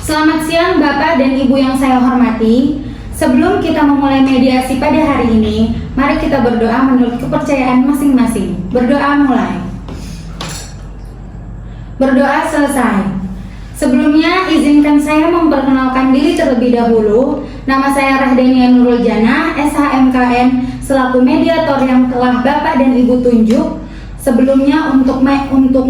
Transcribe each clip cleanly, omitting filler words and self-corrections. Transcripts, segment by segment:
Selamat siang Bapak dan Ibu yang saya hormati. Sebelum kita memulai mediasi pada hari ini, mari kita berdoa menurut kepercayaan masing-masing. Berdoa mulai. Berdoa selesai. Sebelumnya izinkan saya memperkenalkan diri terlebih dahulu. Nama saya Rahdania Nurul Jana, SHMKN, selaku mediator yang telah Bapak dan Ibu tunjuk sebelumnya untuk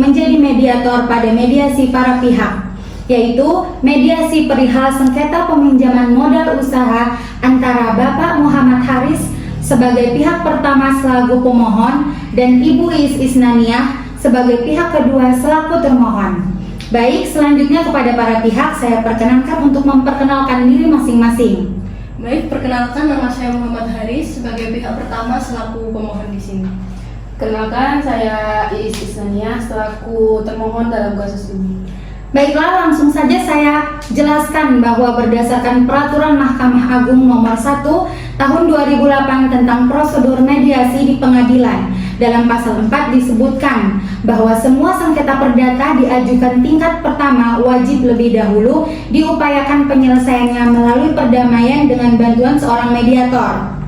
menjadi mediator pada mediasi para pihak, yaitu mediasi perihal sengketa peminjaman modal usaha antara Bapak Muhammad Haris sebagai pihak pertama selaku pemohon dan Ibu Is Isnaniah sebagai pihak kedua selaku termohon. Baik, selanjutnya kepada para pihak saya perkenankan untuk memperkenalkan diri masing-masing. Baik, perkenalkan nama saya Muhammad Haris sebagai pihak pertama selaku pemohon di sini. Kenalkan, saya Iis Isnaniah selaku termohon dalam kasus ini. Baiklah, langsung saja saya jelaskan bahwa berdasarkan Peraturan Mahkamah Agung Nomor 1 Tahun 2008 tentang prosedur mediasi di pengadilan, dalam pasal 4 disebutkan bahwa semua sengketa perdata diajukan tingkat pertama wajib lebih dahulu diupayakan penyelesaiannya melalui perdamaian dengan bantuan seorang mediator.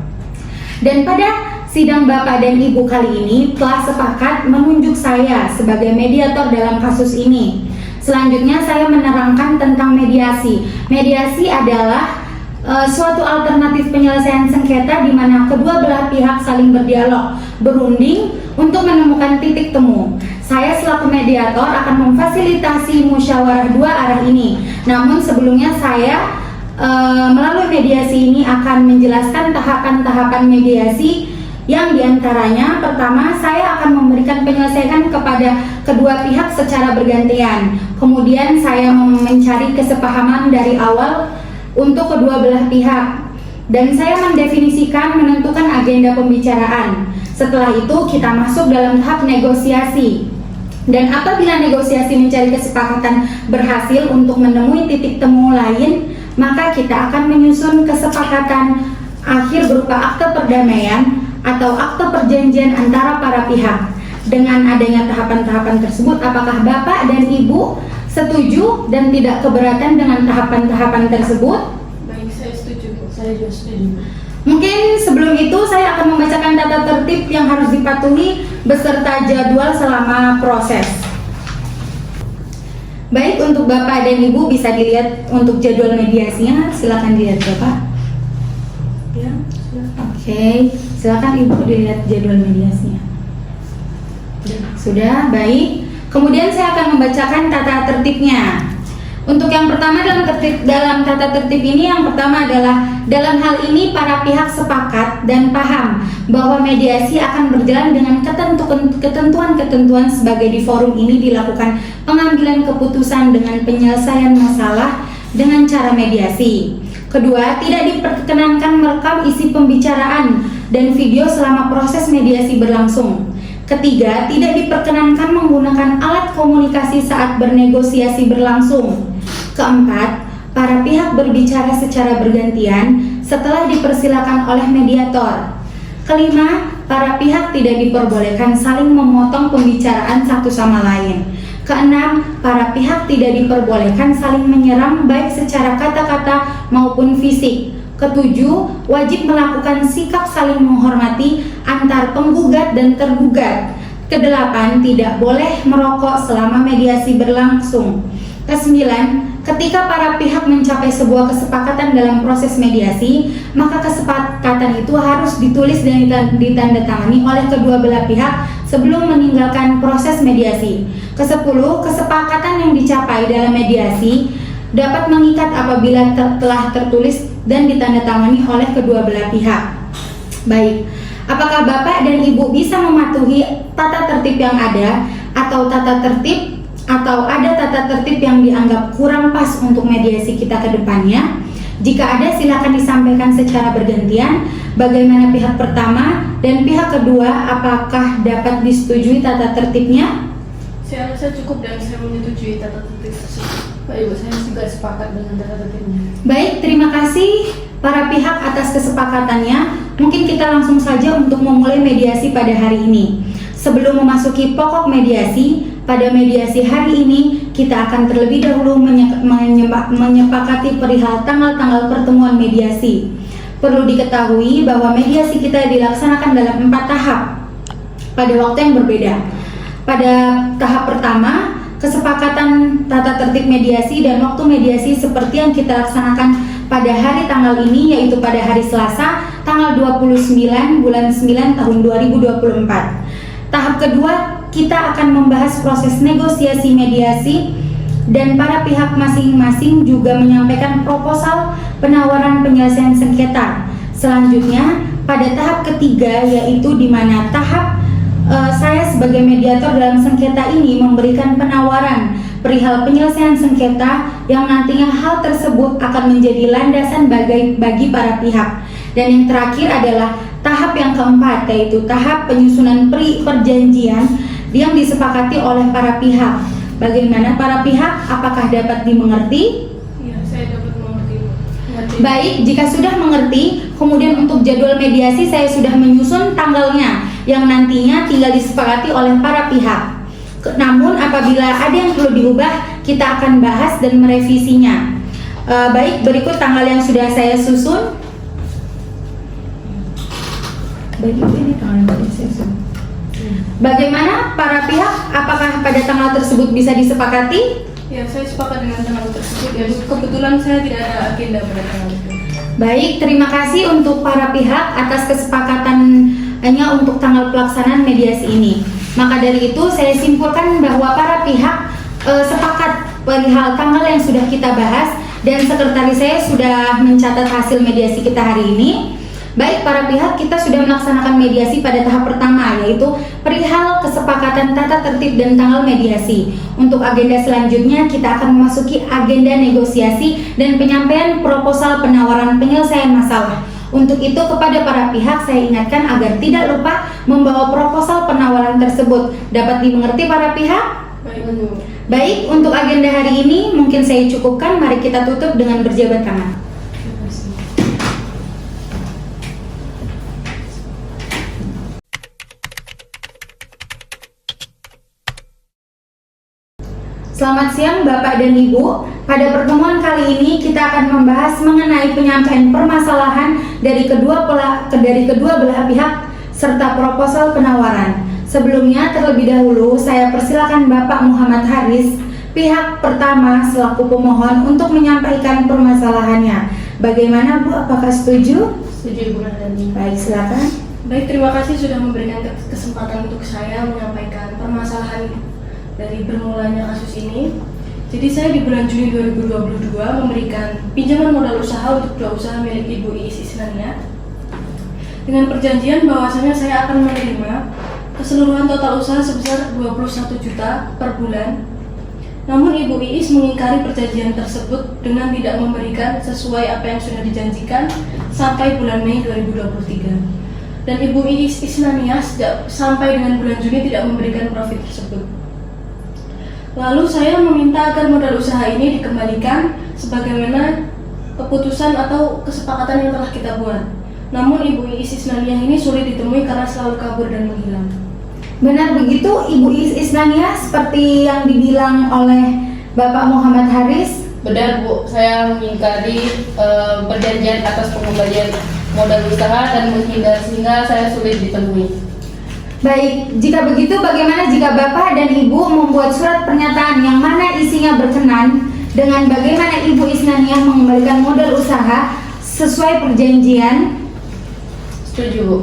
Dan pada sidang Bapak dan Ibu kali ini telah sepakat menunjuk saya sebagai mediator dalam kasus ini. Selanjutnya saya menerangkan tentang mediasi. Mediasi adalah suatu alternatif penyelesaian sengketa di mana kedua belah pihak saling berdialog, berunding untuk menemukan titik temu. Saya selaku mediator akan memfasilitasi musyawarah dua arah ini. Namun sebelumnya saya melalui mediasi ini akan menjelaskan tahapan-tahapan mediasi, yang diantaranya pertama saya akan memberikan penyelesaian kepada kedua pihak secara bergantian. Kemudian saya mencari kesepahaman dari awal untuk kedua belah pihak, dan saya mendefinisikan menentukan agenda pembicaraan. Setelah itu kita masuk dalam tahap negosiasi, dan apabila negosiasi mencari kesepakatan berhasil untuk menemui titik temu lain, maka kita akan menyusun kesepakatan akhir berupa akte perdamaian atau akte perjanjian antara para pihak. Dengan adanya tahapan-tahapan tersebut, apakah Bapak dan Ibu setuju dan tidak keberatan dengan tahapan-tahapan tersebut? Baik, saya setuju. Saya juga setuju. Mungkin sebelum itu saya akan membacakan tata tertib yang harus dipatuhi beserta jadwal selama proses. Baik, untuk Bapak dan Ibu bisa dilihat untuk jadwal mediasinya, silakan dilihat Bapak. Ya, silakan. Oke, silakan Ibu dilihat jadwal mediasinya. Sudah, baik. Kemudian saya akan membacakan tata tertibnya. Untuk yang pertama dalam tata tertib ini, yang pertama adalah dalam hal ini para pihak sepakat dan paham bahwa mediasi akan berjalan dengan ketentuan-ketentuan sebagai di forum ini dilakukan pengambilan keputusan dengan penyelesaian masalah dengan cara mediasi. Kedua, tidak diperkenankan merekam isi pembicaraan dan video selama proses mediasi berlangsung. Ketiga, tidak diperkenankan menggunakan alat komunikasi saat bernegosiasi berlangsung. Keempat, para pihak berbicara secara bergantian setelah dipersilakan oleh mediator. Kelima, para pihak tidak diperbolehkan saling memotong pembicaraan satu sama lain. Keenam, para pihak tidak diperbolehkan saling menyerang baik secara kata-kata maupun fisik. Ketujuh, wajib melakukan sikap saling menghormati antar penggugat dan tergugat. Kedelapan, tidak boleh merokok selama mediasi berlangsung. Kesembilan, ketika para pihak mencapai sebuah kesepakatan dalam proses mediasi, maka kesepakatan itu harus ditulis dan ditandatangani oleh kedua belah pihak sebelum meninggalkan proses mediasi. Kesepuluh, kesepakatan yang dicapai dalam mediasi dapat mengikat apabila telah tertulis dan ditandatangani oleh kedua belah pihak. Baik, apakah Bapak dan Ibu bisa mematuhi tata tertib yang ada, atau ada tata tertib yang dianggap kurang pas untuk mediasi kita ke depannya? Jika ada, silakan disampaikan secara bergantian. Bagaimana pihak pertama dan pihak kedua, apakah dapat disetujui tata tertibnya? Saya rasa cukup dan saya menyetujui tata tertib tersebut. Pak Ibu, saya juga sepakat dengan tata tertibnya. Baik, terima kasih para pihak atas kesepakatannya. Mungkin kita langsung saja untuk memulai mediasi pada hari ini. Sebelum memasuki pokok mediasi, pada mediasi hari ini kita akan terlebih dahulu menyepakati perihal tanggal-tanggal pertemuan mediasi. Perlu diketahui bahwa mediasi kita dilaksanakan dalam 4 tahap pada waktu yang berbeda. Pada tahap pertama, kesepakatan tata tertib mediasi dan waktu mediasi seperti yang kita laksanakan pada hari tanggal ini, yaitu pada hari Selasa tanggal 29 bulan 9 tahun 2024. Tahap kedua, kita akan membahas proses negosiasi mediasi dan para pihak masing-masing juga menyampaikan proposal penawaran penyelesaian sengketa. Selanjutnya, pada tahap ketiga, yaitu di mana tahap saya sebagai mediator dalam sengketa ini memberikan penawaran perihal penyelesaian sengketa yang nantinya hal tersebut akan menjadi landasan bagi para pihak. Dan yang terakhir adalah tahap yang keempat, yaitu tahap penyusunan perjanjian yang disepakati oleh para pihak. Bagaimana para pihak? Apakah dapat dimengerti? Iya, saya dapat mengerti. Baik, jika sudah mengerti, kemudian untuk jadwal mediasi saya sudah menyusun tanggalnya yang nantinya tinggal disepakati oleh para pihak. Namun apabila ada yang perlu diubah, kita akan bahas dan merevisinya. Baik, berikut tanggal yang sudah saya susun. Baik, ini tanggal yang sudah saya susun. Bagaimana para pihak? Apakah pada tanggal tersebut bisa disepakati? Ya, saya sepakat dengan tanggal tersebut. Ya, kebetulan saya tidak ada agenda pada tanggal itu. Baik, terima kasih untuk para pihak atas kesepakatannya untuk tanggal pelaksanaan mediasi ini. Maka dari itu saya simpulkan bahwa para pihak sepakat perihal tanggal yang sudah kita bahas dan sekretaris saya sudah mencatat hasil mediasi kita hari ini. Baik para pihak, kita sudah melaksanakan mediasi pada tahap pertama, yaitu perihal kesepakatan tata tertib dan tanggal mediasi. Untuk agenda selanjutnya, kita akan memasuki agenda negosiasi dan penyampaian proposal penawaran penyelesaian masalah. Untuk itu kepada para pihak saya ingatkan agar tidak lupa membawa proposal penawaran tersebut. Dapat dimengerti para pihak? Baik, untuk agenda hari ini mungkin saya cukupkan. Mari kita tutup dengan berjabat tangan. Selamat siang Bapak dan Ibu. Pada pertemuan kali ini kita akan membahas mengenai penyampaian permasalahan dari kedua belah pihak serta proposal penawaran. Sebelumnya terlebih dahulu saya persilakan Bapak Muhammad Haris, pihak pertama selaku pemohon untuk menyampaikan permasalahannya. Bagaimana Bu? Apakah setuju? Setuju Bu Nadani. Baik, silakan. Baik, terima kasih sudah memberikan kesempatan untuk saya menyampaikan permasalahan dari bermulanya kasus ini. Jadi saya di bulan Juni 2022 memberikan pinjaman modal usaha untuk 2 usaha milik Ibu Iis Isnania dengan perjanjian bahwasanya saya akan menerima keseluruhan total usaha sebesar 21 juta per bulan. Namun Ibu Iis mengingkari perjanjian tersebut dengan tidak memberikan sesuai apa yang sudah dijanjikan sampai bulan Mei 2023. Dan Ibu Iis Isnania sampai dengan bulan Juni tidak memberikan profit tersebut. Lalu saya meminta agar modal usaha ini dikembalikan sebagaimana keputusan atau kesepakatan yang telah kita buat. Namun Ibu Iis Isnania ini sulit ditemui karena selalu kabur dan menghilang. Benar begitu Ibu Iis Isnania seperti yang dibilang oleh Bapak Muhammad Haris? Benar Bu, saya mengingkari perjanjian atas pengembalian modal usaha dan menghindar sehingga saya sulit ditemui. Baik, jika begitu bagaimana jika Bapak dan Ibu membuat surat pernyataan yang mana isinya berkenan dengan bagaimana Ibu Isnania mengembalikan modal usaha sesuai perjanjian? Setuju Bu.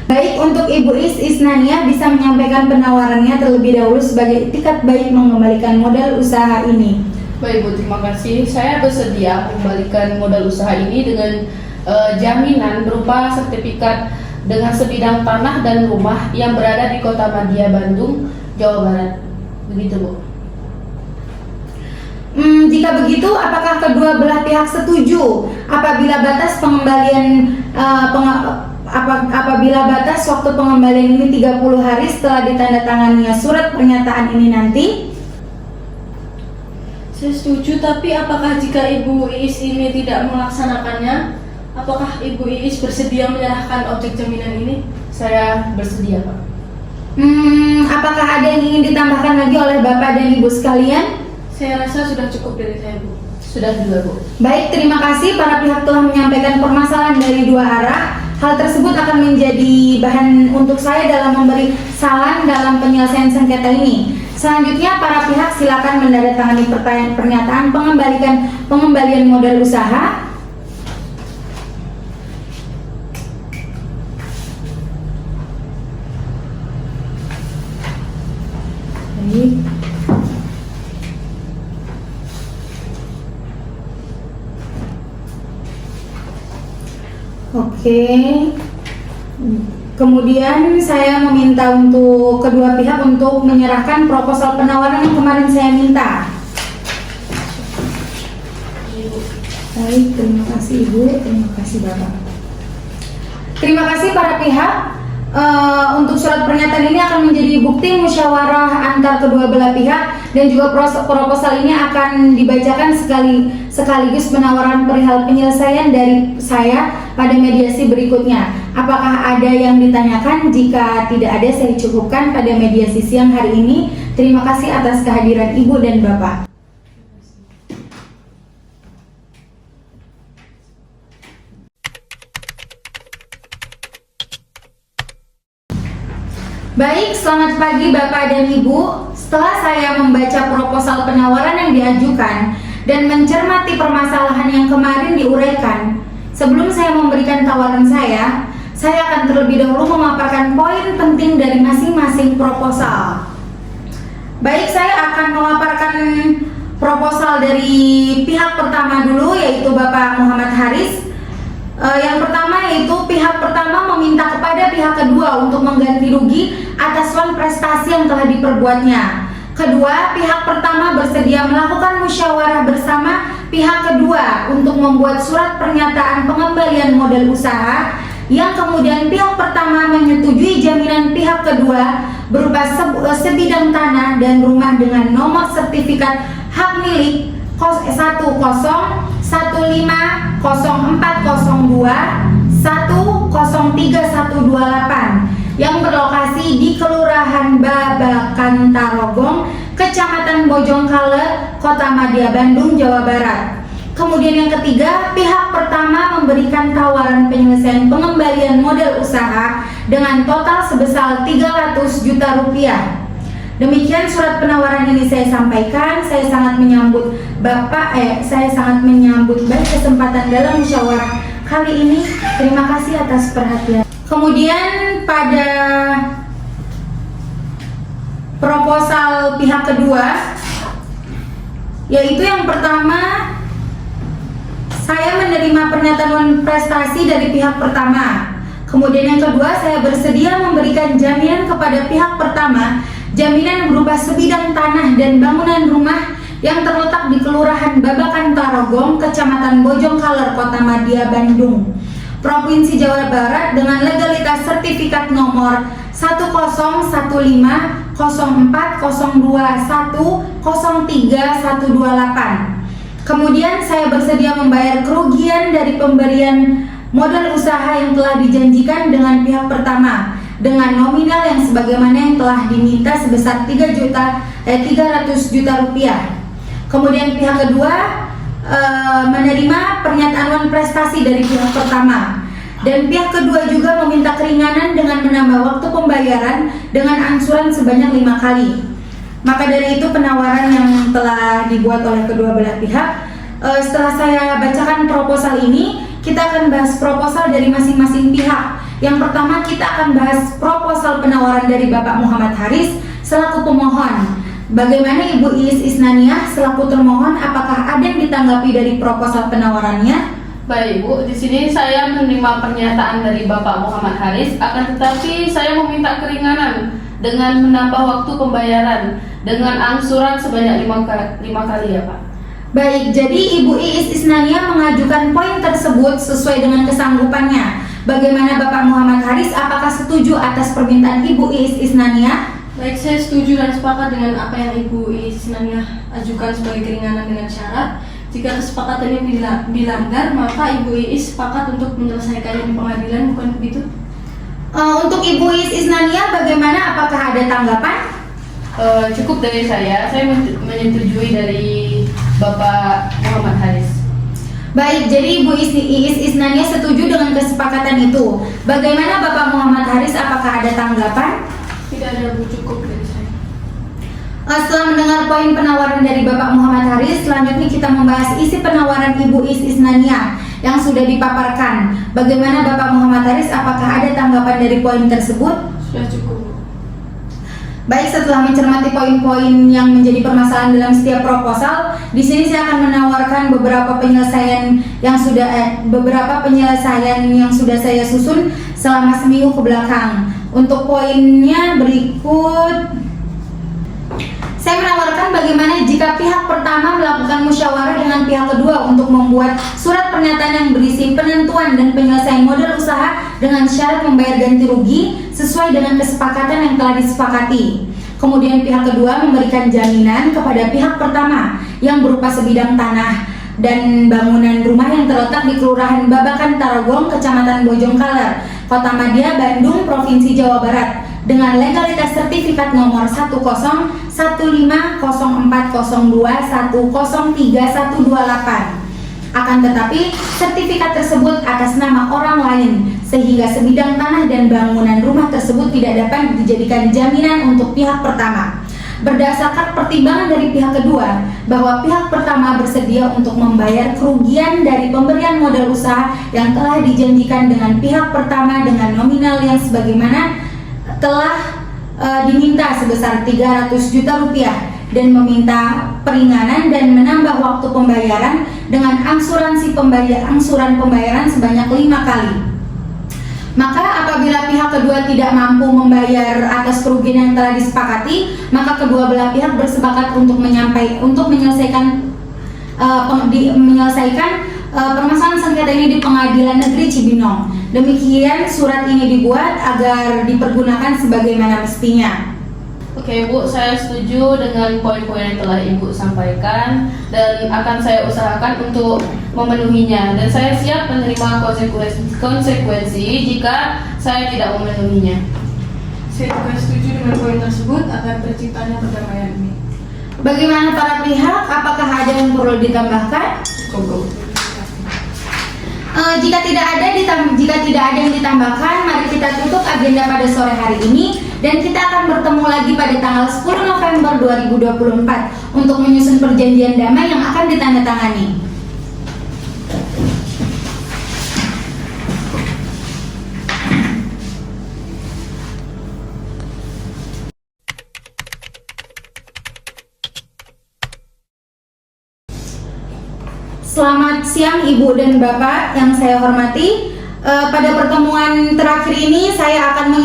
Baik, untuk Ibu Iis Isnania bisa menyampaikan penawarannya terlebih dahulu sebagai itikat baik mengembalikan modal usaha ini. Baik Bu, terima kasih. Saya bersedia mengembalikan modal usaha ini dengan jaminan berupa sertifikat dengan sebidang tanah dan rumah yang berada di Kota Madia, Bandung, Jawa Barat. Begitu Bu. Jika begitu, apakah kedua belah pihak setuju apabila batas pengembalian apabila batas waktu pengembalian ini 30 hari setelah ditandatanganinya surat pernyataan ini nanti? Saya setuju, tapi apakah jika Ibu Iis ini tidak melaksanakannya, apakah Ibu Iis bersedia menyerahkan objek jaminan ini? Saya bersedia Pak. Apakah ada yang ingin ditambahkan lagi oleh Bapak dan Ibu sekalian? Saya rasa sudah cukup dari saya, Bu. Sudah juga, Bu. Baik, terima kasih. Para pihak telah menyampaikan permasalahan dari dua arah. Hal tersebut akan menjadi bahan untuk saya dalam memberi saran dalam penyelesaian sengketa ini. Selanjutnya, para pihak silakan menandatangani pernyataan pengembalian modal usaha. Baik. Oke. Kemudian saya meminta untuk kedua pihak untuk menyerahkan proposal penawaran yang kemarin saya minta. Baik, terima kasih Ibu, terima kasih Bapak. Terima kasih para pihak. Untuk surat pernyataan ini akan menjadi bukti musyawarah antar kedua belah pihak, dan juga proposal ini akan dibacakan sekaligus penawaran perihal penyelesaian dari saya pada mediasi berikutnya. Apakah ada yang ditanyakan? Jika tidak ada, saya cukupkan pada mediasi siang hari ini. Terima kasih atas kehadiran Ibu dan Bapak. Baik, selamat pagi Bapak dan Ibu. Setelah saya membaca proposal penawaran yang diajukan dan mencermati permasalahan yang kemarin diuraikan, sebelum saya memberikan tawaran saya akan terlebih dahulu memaparkan poin penting dari masing-masing proposal. Baik, saya akan memaparkan proposal dari pihak pertama dulu, yaitu Bapak Muhammad Haris. Yang pertama yaitu pihak pertama meminta kepada pihak kedua untuk mengganti rugi atas uang prestasi yang telah diperbuatnya. Kedua, pihak pertama bersedia melakukan musyawarah bersama pihak kedua untuk membuat surat pernyataan pengembalian modal usaha, yang kemudian pihak pertama menyetujui jaminan pihak kedua berupa sebidang tanah dan rumah dengan nomor sertifikat hak milik 10.402.103.128 yang berlokasi di Kelurahan Babakan Tarogong, Kecamatan Bojongkale, Kota Madya, Bandung, Jawa Barat. Kemudian yang ketiga, pihak pertama memberikan tawaran penyelesaian pengembalian modal usaha dengan total sebesar 300 juta rupiah. Demikian surat penawaran ini saya sampaikan. Saya sangat menyambut saya sangat menyambut baik kesempatan dalam musyawarah kali ini. Terima kasih atas perhatian. Kemudian pada proposal pihak kedua, yaitu yang pertama, saya menerima pernyataan prestasi dari pihak pertama. Kemudian yang kedua, saya bersedia memberikan jaminan kepada pihak pertama, jaminan berupa sebidang tanah dan bangunan rumah yang terletak di Kelurahan Babakan Tarogong, Kecamatan Bojongkale, Kota Madya, Bandung, Provinsi Jawa Barat, dengan legalitas sertifikat nomor 10.404.02.103.128. Kemudian saya bersedia membayar kerugian dari pemberian modal usaha yang telah dijanjikan dengan pihak pertama dengan nominal yang sebagaimana yang telah diminta sebesar 300 juta rupiah. Kemudian pihak kedua menerima pernyataan prestasi dari pihak pertama, dan pihak kedua juga meminta keringanan dengan menambah waktu pembayaran dengan angsuran sebanyak 5 kali. Maka dari itu penawaran yang telah dibuat oleh kedua belah pihak, setelah saya bacakan proposal ini, kita akan bahas proposal dari masing-masing pihak. Yang pertama, kita akan bahas proposal penawaran dari Bapak Muhammad Haris selaku pemohon. Bagaimana Ibu Iis Isnaniah selaku termohon, apakah ada yang ditanggapi dari proposal penawarannya? Baik Bu, di sini saya menerima pernyataan dari Bapak Muhammad Haris, akan tetapi saya meminta keringanan dengan menambah waktu pembayaran dengan angsuran sebanyak 5 kali ya Pak. Baik, jadi Ibu Iis Isnaniah mengajukan poin tersebut sesuai dengan kesanggupannya. Bagaimana Bapak Muhammad Haris, apakah setuju atas permintaan Ibu Iis Isnaniah? Baik, saya setuju dan sepakat dengan apa yang Ibu Iis Isnaniah ajukan sebagai keringanan dengan syarat jika kesepakatan ini dilanggar, maka Ibu Iis sepakat untuk menyelesaikannya di pengadilan, bukan begitu? Untuk Ibu Isnania bagaimana? Apakah ada tanggapan? Cukup dari saya menyetujui dari Bapak Muhammad Haris. Baik, jadi Ibu Isnania setuju dengan kesepakatan itu. Bagaimana Bapak Muhammad Haris? Apakah ada tanggapan? Tidak ada, Bu, cukup dari saya. Setelah mendengar poin penawaran dari Bapak Muhammad Haris, selanjutnya kita membahas isi penawaran Ibu Isnania yang sudah dipaparkan. Bagaimana Bapak Muhammad Haris? Apakah ada tanggapan dari poin tersebut? Sudah cukup, Bu. Baik, setelah mencermati poin-poin yang menjadi permasalahan dalam setiap proposal, di sini saya akan menawarkan beberapa penyelesaian yang sudah saya susun selama seminggu ke belakang. Untuk poinnya berikut. Saya menawarkan bagaimana jika pihak pertama melakukan musyawarah dengan pihak kedua untuk membuat surat pernyataan yang berisi penentuan dan penyelesaian model usaha dengan syarat membayar ganti rugi sesuai dengan kesepakatan yang telah disepakati. Kemudian pihak kedua memberikan jaminan kepada pihak pertama yang berupa sebidang tanah dan bangunan rumah yang terletak di Kelurahan Babakan Tarogong, Kecamatan Bojongkaler, Kota Madya, Bandung, Provinsi Jawa Barat, dengan legalitas sertifikat nomor 10150402103128. Akan tetapi, sertifikat tersebut atas nama orang lain, sehingga sebidang tanah dan bangunan rumah tersebut tidak dapat dijadikan jaminan untuk pihak pertama. Berdasarkan pertimbangan dari pihak kedua, bahwa pihak pertama bersedia untuk membayar kerugian dari pemberian modal usaha yang telah dijanjikan dengan pihak pertama dengan nominal yang sebagaimana telah diminta sebesar 300 juta rupiah dan meminta peringanan dan menambah waktu pembayaran dengan angsuran pembayaran sebanyak 5 kali. Maka apabila pihak kedua tidak mampu membayar atas kerugian yang telah disepakati, maka kedua belah pihak bersepakat untuk menyelesaikan permasalahan sengketa ini di Pengadilan Negeri Cibinong. Demikian surat ini dibuat agar dipergunakan sebagaimana mestinya. Oke, Bu, saya setuju dengan poin-poin yang telah Ibu sampaikan dan akan saya usahakan untuk memenuhinya, dan saya siap menerima konsekuensi jika saya tidak memenuhinya. Saya juga setuju dengan poin tersebut agar terciptanya perdamaian ini. Bagaimana para pihak? Apakah ada yang perlu ditambahkan? Cukup. Jika tidak ada yang ditambahkan, mari kita tutup agenda pada sore hari ini dan kita akan bertemu lagi pada tanggal 10 November 2024 untuk menyusun perjanjian damai yang akan ditandatangani. Selamat siang Ibu dan Bapak yang saya hormati. Pada pertemuan terakhir ini saya akan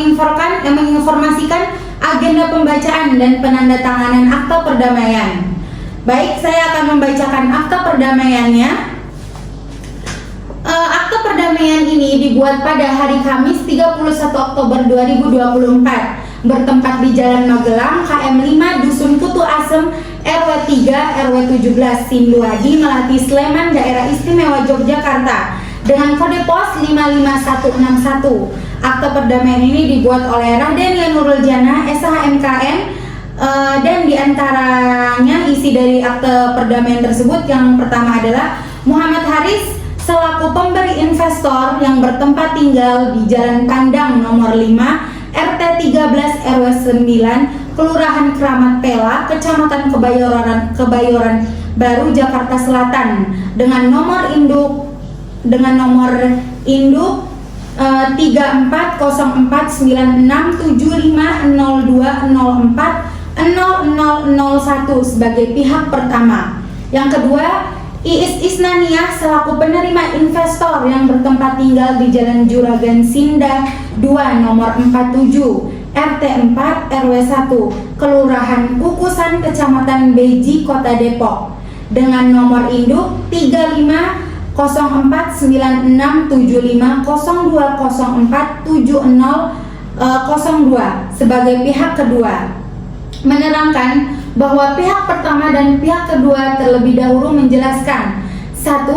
menginformasikan agenda pembacaan dan penandatanganan akta perdamaian. Baik, saya akan membacakan akta perdamaiannya. Akta perdamaian ini dibuat pada hari Kamis 31 Oktober 2024 bertempat di Jalan Magelang, KM 5, Dusun Kutu Asem, RW 3, RW 17, Sinduadi, Melati, Sleman, Daerah Istimewa Yogyakarta dengan kode pos 55161. Akta perdamaian ini dibuat oleh Rahdenia Nurul Jana, SHMKN, dan diantaranya isi dari akta perdamaian tersebut yang pertama adalah Muhammad Haris selaku pemberi investor yang bertempat tinggal di Jalan Pandang nomor 5 RT 13 RW 9 Kelurahan Keramat Pela, Kecamatan Kebayoran Baru, Jakarta Selatan dengan nomor induk 3496967502040001 sebagai pihak pertama. Yang kedua, Iis Isnaniah selaku penerima investor yang bertempat tinggal di Jalan Juragan Sinda 2 nomor 47 RT 4 RW 1 Kelurahan Kukusan, Kecamatan Beji, Kota Depok dengan nomor induk 35049502047002 sebagai pihak kedua. Menerangkan bahwa pihak pertama dan pihak kedua terlebih dahulu menjelaskan: 1.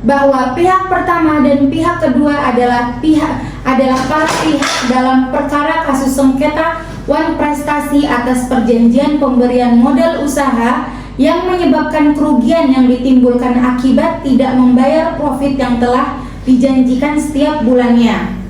Bahwa pihak pertama dan pihak kedua adalah adalah para pihak dalam perkara kasus sengketa wan prestasi atas perjanjian pemberian modal usaha yang menyebabkan kerugian yang ditimbulkan akibat tidak membayar profit yang telah dijanjikan setiap bulannya.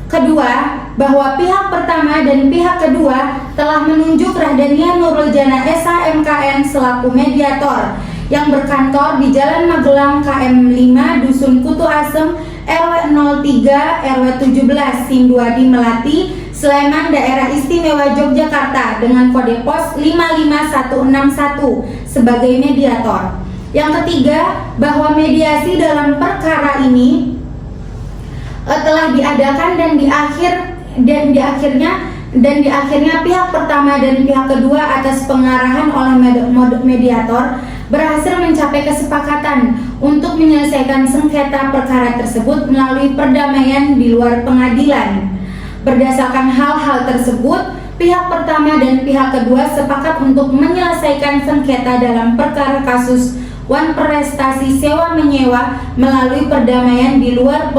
Kedua, bahwa pihak pertama dan pihak kedua telah menunjuk Rahdania Nurul Jana SH MKN selaku mediator yang berkantor di Jalan Magelang KM 5 Dusun Kutu Asem RW 03 RW 17 Sinduadi Melati Sleman Daerah Istimewa Yogyakarta dengan kode pos 55161 sebagai mediator. Yang ketiga, bahwa mediasi dalam perkara ini telah diadakan dan di akhirnya pihak pertama dan pihak kedua atas pengarahan oleh mediator berhasil mencapai kesepakatan untuk menyelesaikan sengketa perkara tersebut melalui perdamaian di luar pengadilan. Berdasarkan hal-hal tersebut, pihak pertama dan pihak kedua sepakat untuk menyelesaikan sengketa dalam perkara kasus wan prestasi sewa menyewa melalui perdamaian di luar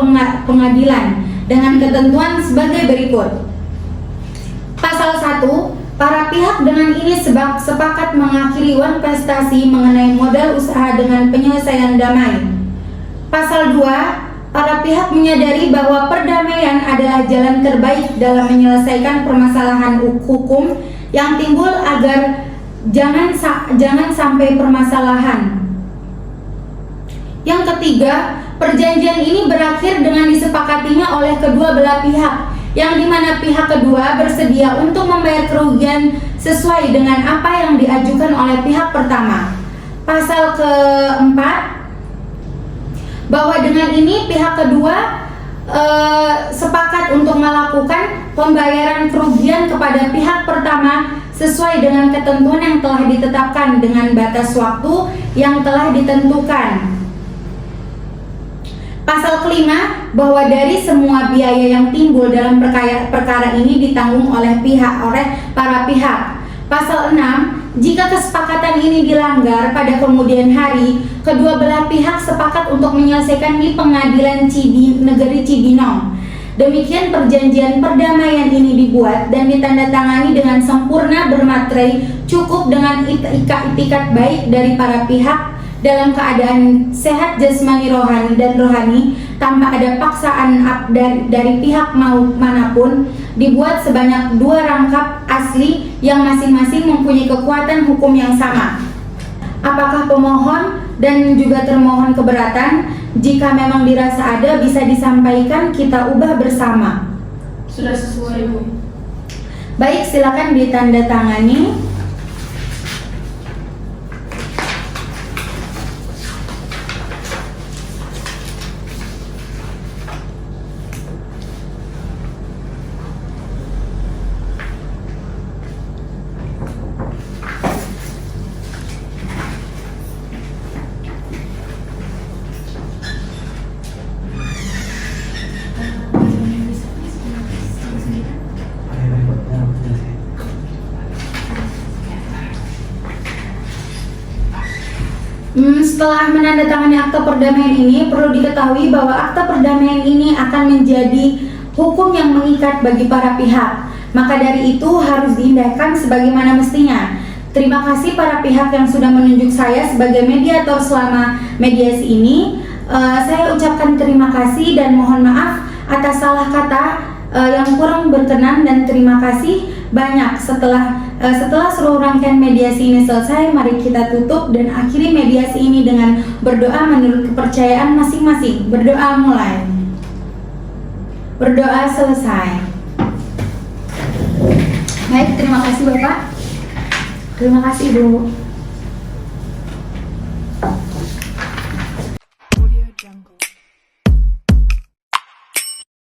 pengadilan dengan ketentuan sebagai berikut. Pasal 1, para pihak dengan ini sepakat mengakhiri wan prestasi mengenai modal usaha dengan penyelesaian damai. Pasal 2, para pihak menyadari bahwa perdamaian adalah jalan terbaik dalam menyelesaikan permasalahan hukum yang timbul agar jangan sampai permasalahan. Yang ketiga, perjanjian ini berakhir dengan disepakatinya oleh kedua belah pihak, yang dimana pihak kedua bersedia untuk membayar kerugian sesuai dengan apa yang diajukan oleh pihak pertama. Pasal keempat, bahwa dengan ini pihak kedua sepakat untuk melakukan pembayaran kerugian kepada pihak pertama sesuai dengan ketentuan yang telah ditetapkan dengan batas waktu yang telah ditentukan. Pasal kelima, bahwa dari semua biaya yang timbul dalam perkara ini ditanggung oleh para pihak. Pasal 6, jika kesepakatan ini dilanggar pada kemudian hari, kedua belah pihak sepakat untuk menyelesaikan di Pengadilan Negeri Cibinong. Demikian perjanjian perdamaian ini dibuat dan ditandatangani dengan sempurna bermaterai cukup dengan itikat baik dari para pihak dalam keadaan sehat jasmani rohani dan rohani tanpa ada paksaan dari pihak manapun, dibuat sebanyak 2 rangkap asli yang masing-masing mempunyai kekuatan hukum yang sama. Apakah pemohon dan juga termohon keberatan? Jika memang dirasa ada, bisa disampaikan, kita ubah bersama. Sudah sesuai, Bu. Baik, silakan ditandatangani. Setelah menandatangani akta perdamaian ini, perlu diketahui bahwa akta perdamaian ini akan menjadi hukum yang mengikat bagi para pihak. Maka dari itu harus diindahkan sebagaimana mestinya. Terima kasih para pihak yang sudah menunjuk saya sebagai mediator selama mediasi ini. Saya ucapkan terima kasih dan mohon maaf atas salah kata yang kurang berkenan, dan terima kasih banyak. Setelah seluruh rangkaian mediasi ini selesai, mari kita tutup dan akhiri mediasi ini dengan berdoa menurut kepercayaan masing-masing. Berdoa mulai. Berdoa selesai. Baik, terima kasih Bapak. Terima kasih Ibu.